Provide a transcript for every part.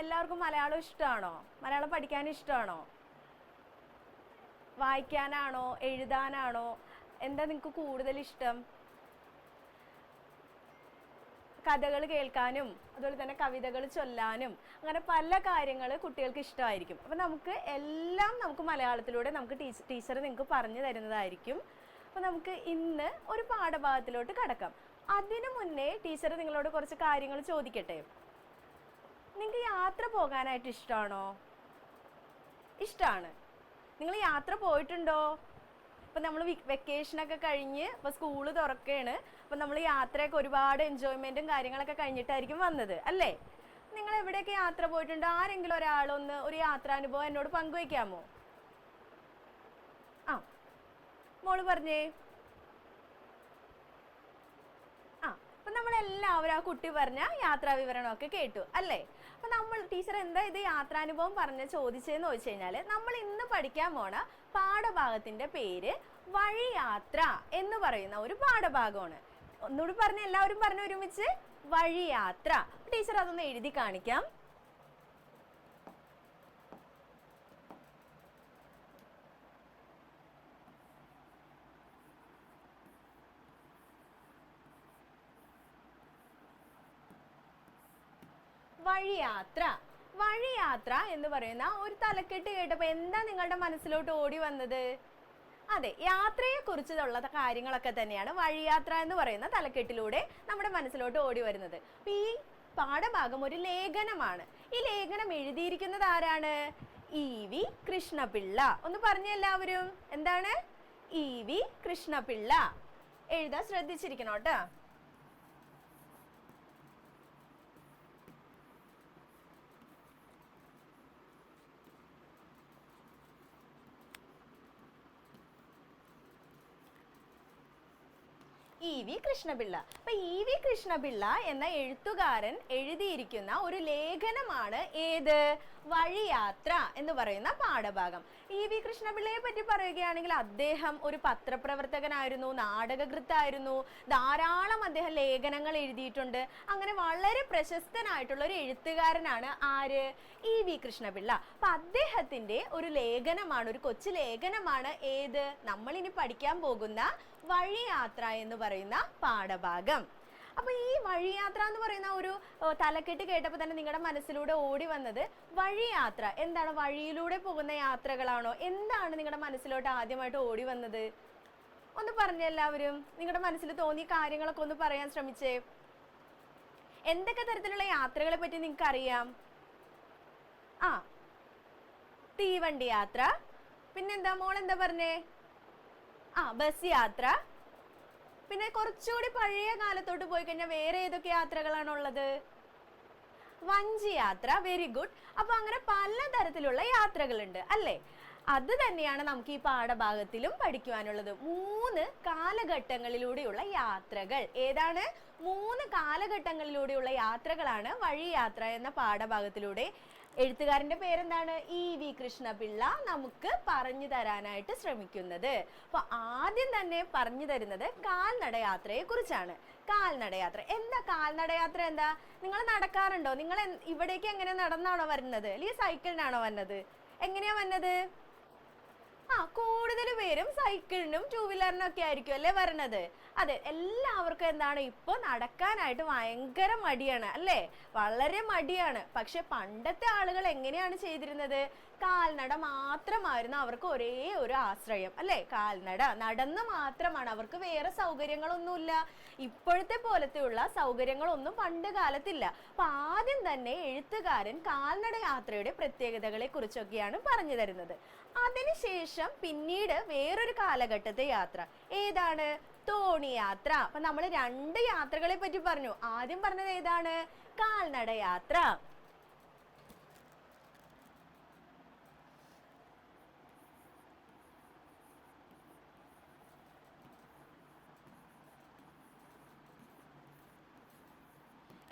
എല്ലാവർക്കും മലയാളം ഇഷ്ടമാണോ? മലയാളം പഠിക്കാൻ ഇഷ്ടമാണോ? വായിക്കാനാണോ എഴുതാനാണോ? എന്താ നിങ്ങൾക്ക് കൂടുതൽ ഇഷ്ടം? കഥകൾ കേൾക്കാനും അതുപോലെ തന്നെ കവിതകൾ ചൊല്ലാനും അങ്ങനെ പല കാര്യങ്ങൾ കുട്ടികൾക്ക് ഇഷ്ടമായിരിക്കും. അപ്പം നമുക്ക് മലയാളത്തിലൂടെ ടീച്ചർ നിങ്ങൾക്ക് പറഞ്ഞു തരുന്നതായിരിക്കും. അപ്പം നമുക്ക് ഇന്ന് ഒരു പാഠഭാഗത്തിലോട്ട് കടക്കാം. അതിനു മുന്നേ ടീച്ചർ നിങ്ങളോട് കുറച്ച് കാര്യങ്ങൾ ചോദിക്കട്ടെ. നിങ്ങൾക്ക് യാത്ര പോകാനായിട്ട് ഇഷ്ടമാണോ? ഇഷ്ടമാണ്. നിങ്ങൾ യാത്ര പോയിട്ടുണ്ടോ? ഇപ്പം നമ്മൾ വെക്കേഷനൊക്കെ കഴിഞ്ഞ് ഇപ്പോൾ സ്കൂള് തുറക്കുകയാണ്. അപ്പം നമ്മൾ യാത്രയൊക്കെ ഒരുപാട് എൻജോയ്മെൻറ്റും കാര്യങ്ങളൊക്കെ കഴിഞ്ഞിട്ടായിരിക്കും വന്നത് അല്ലേ? നിങ്ങൾ എവിടെയൊക്കെ യാത്ര പോയിട്ടുണ്ടോ? ആരെങ്കിലും ഒരു യാത്രാനുഭവം എന്നോട് പങ്കുവയ്ക്കാമോ? ആ, മോള് പറഞ്ഞേ. അപ്പം നമ്മളെല്ലാവരും ആ കുട്ടി പറഞ്ഞ യാത്രാ വിവരണമൊക്കെ കേട്ടു അല്ലേ? അപ്പം ടീച്ചർ എന്താ ഇത് യാത്രാനുഭവം ചോദിച്ചതെന്ന് ചോദിച്ചു കഴിഞ്ഞാൽ, നമ്മൾ ഇന്ന് പഠിക്കാൻ പോണ പാഠഭാഗത്തിന്റെ പേര് വഴിയാത്ര എന്ന് പറയുന്ന ഒരു പാഠഭാഗമാണ്. ഒന്നുകൂടി പറഞ്ഞ എല്ലാവരും പറഞ്ഞു ഒരുമിച്ച്, വഴിയാത്ര. ടീച്ചർ അതൊന്ന് എഴുതി കാണിക്കാം. വഴിയാത്ര. വഴിയാത്ര എന്ന് പറയുന്ന ഒരു തലക്കെട്ട് കേട്ടപ്പോൾ എന്താ നിങ്ങളുടെ മനസ്സിലോട്ട് ഓടി വന്നത്? അതെ, യാത്രയെ കുറിച്ചുള്ള കാര്യങ്ങളൊക്കെ തന്നെയാണ് വഴിയാത്ര എന്ന് പറയുന്ന തലക്കെട്ടിലൂടെ നമ്മുടെ മനസ്സിലോട്ട് ഓടി വരുന്നത്. അപ്പൊ ഈ പാഠഭാഗം ഒരു ലേഖനമാണ്. ഈ ലേഖനം എഴുതിയിരിക്കുന്നത് ആരാണ്? EV കൃഷ്ണപിള്ള. ഒന്ന് പറഞ്ഞ എല്ലാവരും, എന്താണ്? EV കൃഷ്ണപിള്ള. എഴുതാൻ ശ്രദ്ധിച്ചിരിക്കണം കേട്ടോ. EV കൃഷ്ണപിള്ള. അപ്പൊ EV കൃഷ്ണപിള്ള എന്ന എഴുത്തുകാരൻ എഴുതിയിരിക്കുന്ന ഒരു ലേഖനമാണ് ഏത്? വഴിയാത്ര എന്ന് പറയുന്ന പാഠഭാഗം. EV കൃഷ്ണപിള്ളയെ പറ്റി പറയുകയാണെങ്കിൽ അദ്ദേഹം ഒരു പത്രപ്രവർത്തകനായിരുന്നു, നാടകകൃത്തായിരുന്നു. ധാരാളം അദ്ദേഹം ലേഖനങ്ങൾ എഴുതിയിട്ടുണ്ട്. അങ്ങനെ വളരെ പ്രശസ്തനായിട്ടുള്ള ഒരു എഴുത്തുകാരനാണ് ആര്? EV കൃഷ്ണപിള്ള. അപ്പൊ അദ്ദേഹത്തിന്റെ ഒരു ലേഖനമാണ്, ഒരു കൊച്ചു ലേഖനമാണ് ഏത്? നമ്മളിനി പഠിക്കാൻ പോകുന്ന വഴിയാത്ര എന്ന് പറയുന്ന പാഠഭാഗം. അപ്പൊ ഈ വഴിയാത്ര എന്ന് പറയുന്ന ഒരു തലക്കെട്ട് കേട്ടപ്പോൾ തന്നെ നിങ്ങളുടെ മനസ്സിലൂടെ ഓടി വന്നത് വഴിയാത്ര എന്താണ്? വഴിയിലൂടെ പോകുന്ന യാത്രകളാണോ? എന്താണ് നിങ്ങളുടെ മനസ്സിലോട്ട് ആദ്യമായിട്ട് ഓടി വന്നത്? ഒന്ന് പറഞ്ഞ എല്ലാവരും, നിങ്ങളുടെ മനസ്സിൽ തോന്നിയ കാര്യങ്ങളൊക്കെ ഒന്ന് പറയാൻ ശ്രമിച്ചേ. എന്തൊക്കെ തരത്തിലുള്ള യാത്രകളെ പറ്റി നിങ്ങൾക്ക് അറിയാം? തീവണ്ടി യാത്ര. പിന്നെന്താ മോളെന്താ പറഞ്ഞേ? ബസ് യാത്ര. പിന്നെ കുറച്ചുകൂടി പഴയ കാലത്തോട്ട് പോയി കഴിഞ്ഞാൽ വേറെ ഏതൊക്കെ യാത്രകളാണുള്ളത്? വഞ്ചി യാത്ര. Very good. അപ്പൊ അങ്ങനെ പലതരത്തിലുള്ള യാത്രകളുണ്ട് അല്ലേ? അത് തന്നെയാണ് നമുക്ക് ഈ പാഠഭാഗത്തിലും പഠിക്കുവാനുള്ളത്. 3 കാലഘട്ടങ്ങളിലൂടെയുള്ള യാത്രകൾ. ഏതാണ്? 3 കാലഘട്ടങ്ങളിലൂടെയുള്ള യാത്രകളാണ് വഴിയാത്ര എന്ന പാഠഭാഗത്തിലൂടെ എഴുത്തുകാരന്റെ പേരെന്താണ്? EV കൃഷ്ണപിള്ള നമുക്ക് പറഞ്ഞു തരാനായിട്ട് ശ്രമിക്കുന്നത്. അപ്പൊ ആദ്യം തന്നെ പറഞ്ഞു തരുന്നത് കാൽനടയാത്രയെ കുറിച്ചാണ്. കാൽനടയാത്ര എന്താ? കാൽനടയാത്ര എന്താ? നിങ്ങൾ നടക്കാറുണ്ടോ? നിങ്ങൾ ഇവിടേക്ക് എങ്ങനെ നടന്നാണോ വരുന്നത്, അല്ലെങ്കിൽ സൈക്കിളിനാണോ വന്നത്? എങ്ങനെയാ വന്നത്? കൂടുതൽ പേരും സൈക്കിളിനും 2 വീലറിനും ഒക്കെ ആയിരിക്കും അല്ലേ വരണത്. അതെ, എല്ലാവർക്കും എന്താണ് ഇപ്പൊ നടക്കാനായിട്ട് ഭയങ്കര മടിയാണ് അല്ലേ? വളരെ മടിയാണ്. പക്ഷെ പണ്ടത്തെ ആളുകൾ എങ്ങനെയാണ് ചെയ്തിരുന്നത്? കാൽനട മാത്രമായിരുന്നു അവർക്ക് ഒരേ ഒരു ആശ്രയം അല്ലേ? കാൽനട, നടന്ന് മാത്രമാണ്. അവർക്ക് വേറെ സൗകര്യങ്ങളൊന്നുമില്ല. ഇപ്പോഴത്തെ പോലത്തെയുള്ള സൗകര്യങ്ങളൊന്നും പണ്ട് കാലത്തില്ല. അപ്പൊ ആദ്യം തന്നെ എഴുത്തുകാരൻ കാൽനട യാത്രയുടെ പ്രത്യേകതകളെ കുറിച്ചൊക്കെയാണ് പറഞ്ഞു തരുന്നത്. അതിനുശേഷം പിന്നീട് വേറൊരു കാലഘട്ടത്തെ യാത്ര ഏതാണ്? തോണി യാത്ര. അപ്പൊ നമ്മൾ 2 യാത്രകളെ പറ്റി പറഞ്ഞു. ആദ്യം പറഞ്ഞത് ഏതാണ്? കാൽനട യാത്ര.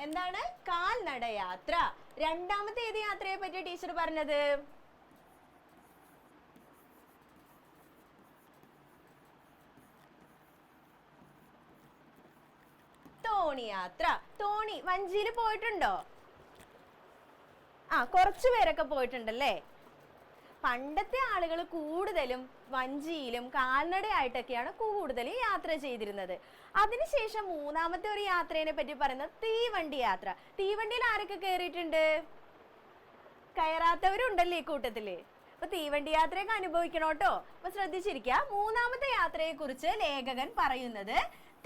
എന്താണ്? കാൽനട യാത്ര. രണ്ടാമത്തെ ഏത് യാത്രയെ പറ്റി ടീച്ചർ പറഞ്ഞത്? തോണി യാത്ര. തോണി, വഞ്ചിയിൽ പോയിട്ടുണ്ടോ? കുറച്ചു പേരൊക്കെ പോയിട്ടുണ്ടല്ലേ. പണ്ടത്തെ ആളുകൾ കൂടുതലും വഞ്ചിയിലും കാൽനടയായിട്ടൊക്കെയാണ് കൂടുതൽ യാത്ര ചെയ്തിരുന്നത്. അതിനുശേഷം മൂന്നാമത്തെ ഒരു യാത്രയെ പറ്റി പറയുന്നത് തീവണ്ടി യാത്ര. തീവണ്ടിയിൽ ആരൊക്കെ കയറിയിട്ടുണ്ട്? കയറാത്തവരുണ്ടല്ലേ ഈ കൂട്ടത്തില്? അപ്പൊ തീവണ്ടി യാത്രയൊക്കെ അനുഭവിക്കണോട്ടോ. അപ്പൊ ശ്രദ്ധിച്ചിരിക്കുക. മൂന്നാമത്തെ യാത്രയെ കുറിച്ച് ലേഖകൻ പറയുന്നത്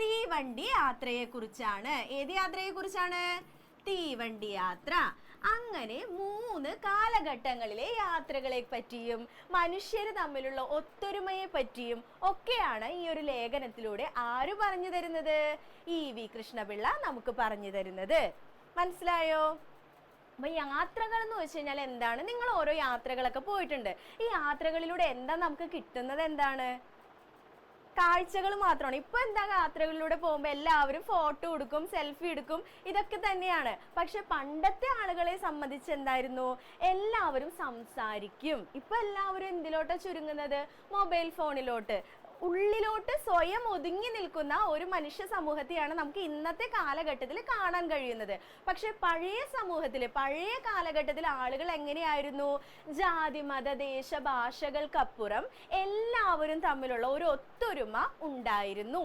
തീവണ്ടി യാത്രയെ കുറിച്ചാണ്. ഏത് യാത്രയെ കുറിച്ചാണ്? തീവണ്ടി യാത്ര. അങ്ങനെ 3 കാലഘട്ടങ്ങളിലെ യാത്രകളെ പറ്റിയും മനുഷ്യര് തമ്മിലുള്ള ഒത്തൊരുമയെ പറ്റിയും ഒക്കെയാണ് ഈ ഒരു ലേഖനത്തിലൂടെ ആര് പറഞ്ഞു തരുന്നത്? EV കൃഷ്ണപിള്ള നമുക്ക് പറഞ്ഞു തരുന്നത്. മനസ്സിലായോ? അപ്പൊ യാത്രകൾ എന്ന് വെച്ച് കഴിഞ്ഞാൽ എന്താണ്? നിങ്ങൾ ഓരോ യാത്രകളൊക്കെ പോയിട്ടുണ്ട്. ഈ യാത്രകളിലൂടെ എന്താ നമുക്ക് കിട്ടുന്നത്? എന്താണ്? കാഴ്ചകൾ മാത്രമാണ്. ഇപ്പൊ എന്താ, യാത്രകളിലൂടെ പോകുമ്പോ എല്ലാവരും ഫോട്ടോ എടുക്കും, സെൽഫി എടുക്കും, ഇതൊക്കെ തന്നെയാണ്. പക്ഷെ പണ്ടത്തെ ആളുകളെ സംബന്ധിച്ച് എന്തായിരുന്നു? എല്ലാവരും സംസാരിക്കും. ഇപ്പൊ എല്ലാവരും എന്തിലോട്ടാ ചുരുങ്ങുന്നത്? മൊബൈൽ ഫോണിലോട്ട്. ഉള്ളിലോട്ട് സ്വയം ഒതുങ്ങി നിൽക്കുന്ന ഒരു മനുഷ്യ സമൂഹത്തെയാണ് നമുക്ക് ഇന്നത്തെ കാലഘട്ടത്തിൽ കാണാൻ കഴിയുന്നത്. പക്ഷെ പഴയ സമൂഹത്തിൽ, പഴയ കാലഘട്ടത്തിൽ ആളുകൾ എങ്ങനെയായിരുന്നു? ജാതി മത ദേശ ഭാഷകൾക്കപ്പുറം എല്ലാവരും തമ്മിലുള്ള ഒരു ഒത്തൊരുമ ഉണ്ടായിരുന്നു.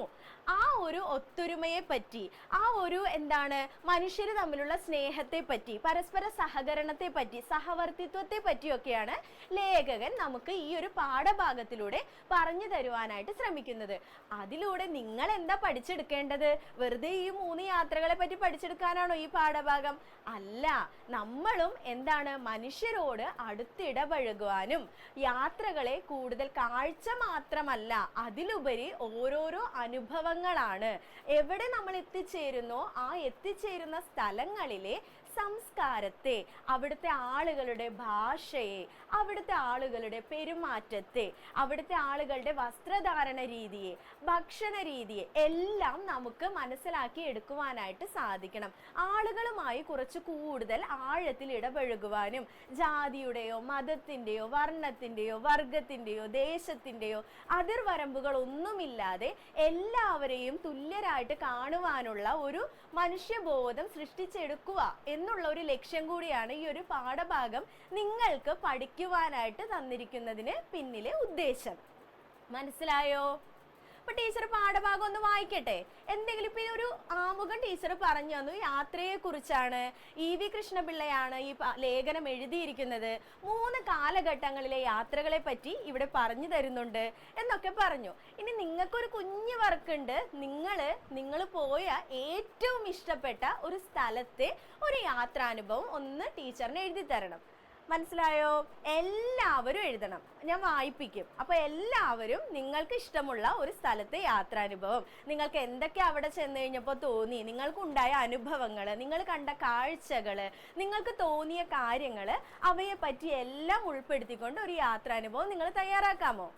ആ ഒരു ഒത്തൊരുമയെ പറ്റി, ആ ഒരു എന്താണ്, മനുഷ്യർ തമ്മിലുള്ള സ്നേഹത്തെ പറ്റി, പരസ്പര സഹകരണത്തെ പറ്റി, സഹവർത്തിത്വത്തെ പറ്റിയൊക്കെയാണ് ലേഖകൻ നമുക്ക് ഈ ഒരു പാഠഭാഗത്തിലൂടെ പറഞ്ഞു തരുവാനായിട്ട് ശ്രമിക്കുന്നത്. അതിലൂടെ നിങ്ങൾ എന്താ പഠിച്ചെടുക്കേണ്ടത്? വെറുതെ ഈ 3 യാത്രകളെ പറ്റി പഠിച്ചെടുക്കാനാണോ ഈ പാഠഭാഗം? അല്ല. നമ്മളും എന്താണ്, മനുഷ്യരോട് അടുത്തിടപഴകുവാനും യാത്രകളെ കൂടുതൽ കാഴ്ച മാത്രമല്ല, അതിലുപരി ഓരോരോ അനുഭവങ്ങളാണ്. എവിടെ നമ്മൾ എത്തിച്ചേരുന്നോ ആ എത്തിച്ചേരുന്ന സ്ഥലങ്ങളിലെ സംസ്കാരത്തെ, അവിടുത്തെ ആളുകളുടെ ഭാഷയെ, അവിടുത്തെ ആളുകളുടെ പെരുമാറ്റത്തെ, അവിടുത്തെ ആളുകളുടെ വസ്ത്രധാരണ രീതിയെ, ഭക്ഷണ രീതിയെ എല്ലാം നമുക്ക് മനസ്സിലാക്കി എടുക്കുവാനായിട്ട് സാധിക്കണം. ആളുകളുമായി കുറച്ച് കൂടുതൽ ആഴത്തിൽ ഇടപഴകുവാനും ജാതിയുടെയോ മതത്തിൻ്റെയോ വർണ്ണത്തിൻ്റെയോ വർഗത്തിൻ്റെയോ ദേശത്തിൻ്റെയോ അതിർവരമ്പുകൾ ഒന്നുമില്ലാതെ എല്ലാവരെയും തുല്യരായിട്ട് കാണുവാനുള്ള ഒരു മനുഷ്യബോധം സൃഷ്ടിച്ചെടുക്കുക എന്നുള്ള ഒരു ലക്ഷ്യം കൂടിയാണ് ഈ ഒരു പാഠഭാഗം നിങ്ങൾക്ക് പഠിക്കുവാനായിട്ട് തന്നിരിക്കുന്നതിന് പിന്നിലെ ഉദ്ദേശം. മനസ്സിലായോ? അപ്പൊ ടീച്ചർ പാഠഭാഗം ഒന്ന് വായിക്കട്ടെ. എന്തെങ്കിലും ഇപ്പൊ ഈ ഒരു ആമുഖം ടീച്ചർ പറഞ്ഞു തന്നു, യാത്രയെ കുറിച്ചാണ്. EV കൃഷ്ണപിള്ളയാണ് ഈ ലേഖനം എഴുതിയിരിക്കുന്നത്. 3 കാലഘട്ടങ്ങളിലെ യാത്രകളെ പറ്റി ഇവിടെ പറഞ്ഞു തരുന്നുണ്ട് എന്നൊക്കെ പറഞ്ഞു. ഇനി നിങ്ങൾക്കൊരു കുഞ്ഞു വർക്കുണ്ട്. നിങ്ങൾ പോയ ഏറ്റവും ഇഷ്ടപ്പെട്ട ഒരു സ്ഥലത്തെ ഒരു യാത്രാനുഭവം ഒന്ന് ടീച്ചറിന് എഴുതി തരണം. മനസ്സിലായോ? എല്ലാവരും എഴുതണം. ഞാൻ വായിപ്പിക്കും. അപ്പൊ എല്ലാവരും നിങ്ങൾക്ക് ഇഷ്ടമുള്ള ഒരു സ്ഥലത്തെ യാത്രാനുഭവം, നിങ്ങൾക്ക് എന്തൊക്കെ അവിടെ ചെന്ന് കഴിഞ്ഞപ്പോൾ തോന്നി, നിങ്ങൾക്കുണ്ടായ അനുഭവങ്ങൾ, നിങ്ങൾ കണ്ട കാഴ്ചകൾ, നിങ്ങൾക്ക് തോന്നിയ കാര്യങ്ങൾ, അവയെ പറ്റി എല്ലാം ഉൾപ്പെടുത്തിക്കൊണ്ട് ഒരു യാത്രാനുഭവം നിങ്ങൾ തയ്യാറാക്കാമോ?